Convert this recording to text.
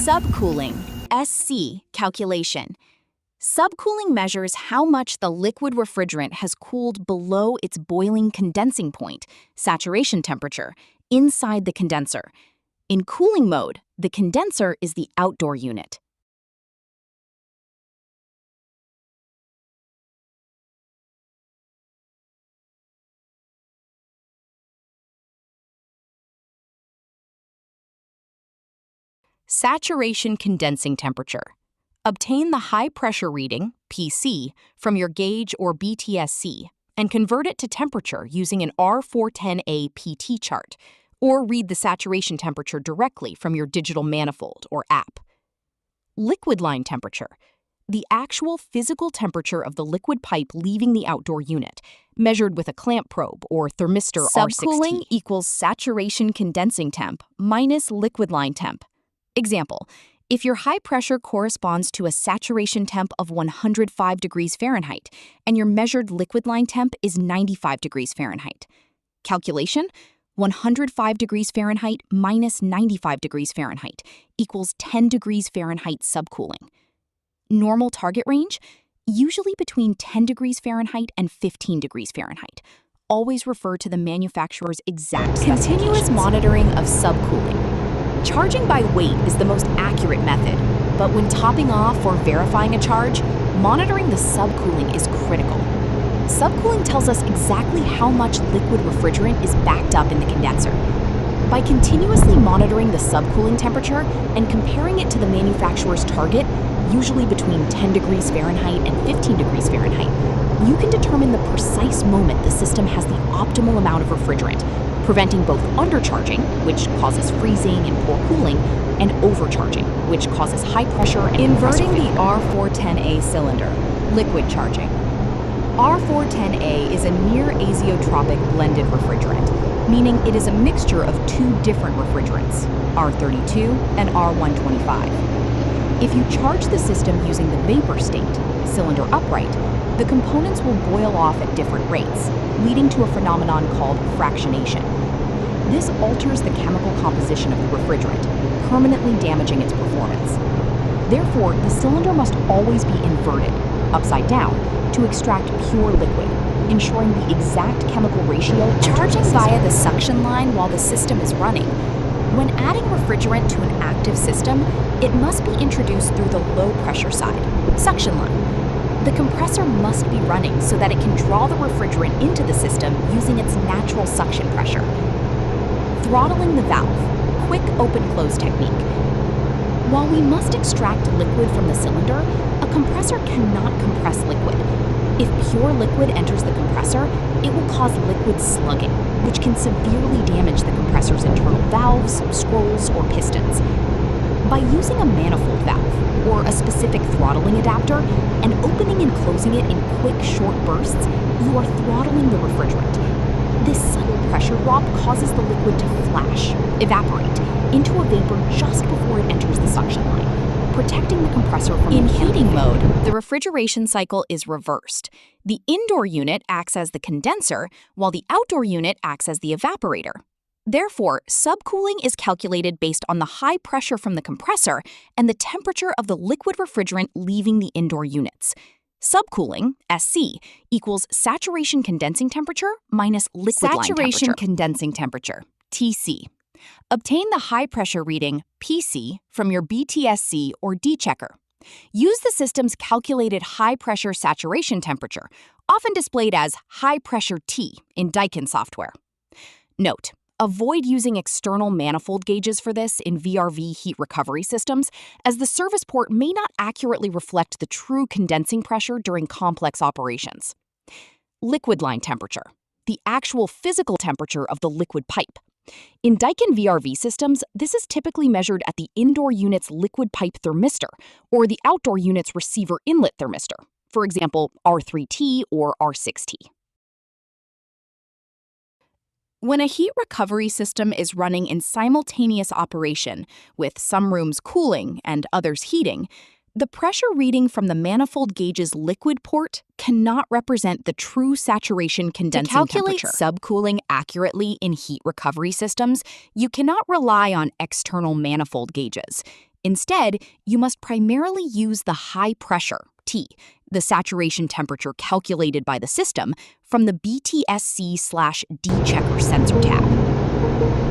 Subcooling, SC calculation. Subcooling measures how much the liquid refrigerant has cooled below its boiling condensing point, saturation temperature, inside the condenser. In cooling mode, the condenser is the outdoor unit. Saturation condensing temperature. Obtain the high pressure reading, PC, from your gauge or BTSC and convert it to temperature using an R410A PT chart, or read the saturation temperature directly from your digital manifold or app. Liquid line temperature. The actual physical temperature of the liquid pipe leaving the outdoor unit, measured with a clamp probe or thermistor R6T. Subcooling equals saturation condensing temp minus liquid line temp. Example, if your high pressure corresponds to a saturation temp of 105 degrees Fahrenheit and your measured liquid line temp is 95 degrees Fahrenheit. Calculation, 105 degrees Fahrenheit minus 95 degrees Fahrenheit equals 10 degrees Fahrenheit subcooling. Normal target range, usually between 10 degrees Fahrenheit and 15 degrees Fahrenheit. Always refer to the manufacturer's exact specifications. Continuous monitoring of subcooling. Charging by weight is the most accurate method, but when topping off or verifying a charge, monitoring the subcooling is critical. Subcooling tells us exactly how much liquid refrigerant is backed up in the condenser. By continuously monitoring the subcooling temperature and comparing it to the manufacturer's target, usually between 10 degrees Fahrenheit and 15 degrees Fahrenheit, you can determine the precise moment the system has the optimal amount of refrigerant, preventing both undercharging, which causes freezing and poor cooling, and overcharging, which causes high pressure and inverting the R410A cylinder, liquid charging. R410A is a near azeotropic blended refrigerant, meaning it is a mixture of two different refrigerants, R32 and R125. If you charge the system using the vapor state, cylinder upright, the components will boil off at different rates, leading to a phenomenon called fractionation. This alters the chemical composition of the refrigerant, permanently damaging its performance. Therefore, the cylinder must always be inverted, upside down, to extract pure liquid, ensuring the exact chemical ratio. Charging via the suction line while the system is running. When adding refrigerant to an active system, it must be introduced through the low pressure side, suction line. The compressor must be running so that it can draw the refrigerant into the system using its natural suction pressure. Throttling the valve, quick open-close technique. While we must extract liquid from the cylinder, a compressor cannot compress liquid. If pure liquid enters the compressor, it will cause liquid slugging, which can severely damage the compressor's internal valves, scrolls, or pistons. By using a manifold valve, or a specific throttling adapter, and opening and closing it in quick, short bursts, you are throttling the refrigerant. This sudden pressure drop causes the liquid to flash, evaporate, into a vapor just before it enters the suction line, protecting the compressor from in heating mode. The refrigeration cycle is reversed. The indoor unit acts as the condenser, while the outdoor unit acts as the evaporator. Therefore, subcooling is calculated based on the high pressure from the compressor and the temperature of the liquid refrigerant leaving the indoor units. Subcooling, SC, equals saturation condensing temperature minus liquid line temperature. Saturation condensing temperature, TC. Obtain the high pressure reading, PC, from your BTSC or D-checker. Use the system's calculated high pressure saturation temperature, often displayed as high pressure T in Daikin software. Note, avoid using external manifold gauges for this in VRV heat recovery systems, as the service port may not accurately reflect the true condensing pressure during complex operations. Liquid line temperature, the actual physical temperature of the liquid pipe. In Daikin VRV systems, this is typically measured at the indoor unit's liquid pipe thermistor or the outdoor unit's receiver inlet thermistor, for example, R3T or R6T. When a heat recovery system is running in simultaneous operation, with some rooms cooling and others heating, the pressure reading from the manifold gauge's liquid port cannot represent the true saturation condensing temperature. To calculate subcooling accurately in heat recovery systems, you cannot rely on external manifold gauges. Instead, you must primarily use the high pressure, T, the saturation temperature calculated by the system, from the BTSC/D checker sensor tab.